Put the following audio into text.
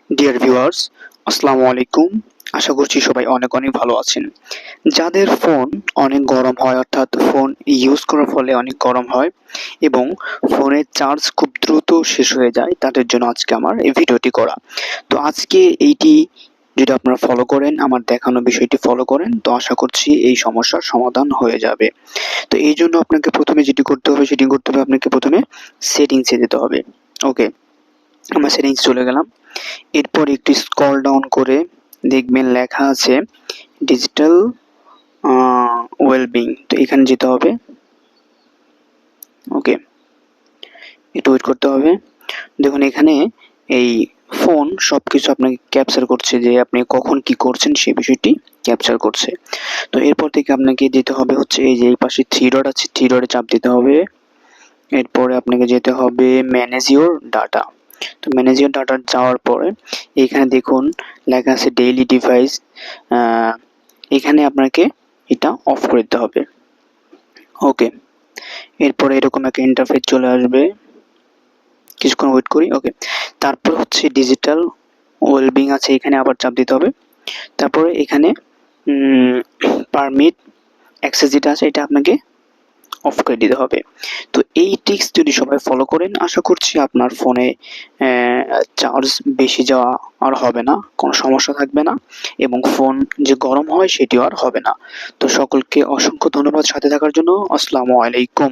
Dear viewers, আসসালামু আলাইকুম। আশা করছি সবাই অনেক অনেক ভালো আছেন। যাদের ফোন অনেক গরম হয়, অর্থাৎ ফোন ইউজ করার ফলে অনেক গরম হয় এবং ফোনের চার্জ খুব দ্রুত শেষ হয়ে যায়, তাদের জন্য আজকে আমার এই ভিডিওটি করা। তো আজকে এইটি যদি আপনারা ফলো করেন, আমার দেখানো বিষয়টি ফলো করেন, তো আশা করছি এই সমস্যার সমাধান হয়ে যাবে। তো এই জন্য আপনাকে প্রথমে যেটি করতে হবে, আপনাকে প্রথমে সেটিংসে যেতে হবে। ওকে, আমার সেটিংস চলে গেলাম। এরপর একটু স্ক্রল ডাউন করে দেখবেন লেখা আছে ডিজিটাল ওয়েলবিং, তো এখানে যেতে হবে। ওকে, একটু ওয়েট করতে হবে। দেখুন এখানে এই ফোন সবকিছু আপনাকে ক্যাপচার করছে, যে আপনি কখন কি করছেন সেই বিষয়টি ক্যাপচার করছে। তো এরপর থেকে আপনাকে যেতে হবে হচ্ছে এই যে এই পাশে থ্রি ডট আছে, থ্রি ডটে চাপ দিতে হবে। এরপরে আপনাকে যেতে হবে ম্যানেজ ইওর ডাটা। তো ম্যানেজ ইওর ডাটা যাওয়ার পরে এখানে দেখুন লেখা আছে ডেইলি ডিভাইস, এখানে আপনাকে এটা অফ করে দিতে হবে। ওকে, এরপরে এরকম একটা ইন্টারফেস চলে আসবে, কিছুক্ষণ ওয়েট করি। ওকে, তারপর হচ্ছে ডিজিটাল ওয়েলবিং আছে, এখানে আবার চাপ দিতে হবে। তারপরে এখানে পারমিট অ্যাক্সেস যেটা আছে এটা আপনাকে অফ করে দিতে হবে। তো এই ট্রিক্স যদি সবাই ফলো করেন, আশা করছি আপনার ফোনে চার্জ বেশি যাওয়া আর হবে না, কোনো সমস্যা থাকবে না এবং ফোন যে গরম হয় সেটিও আর হবে না। তো সকলকে অসংখ্য ধন্যবাদ সাথে থাকার জন্য। আসসালামু আলাইকুম।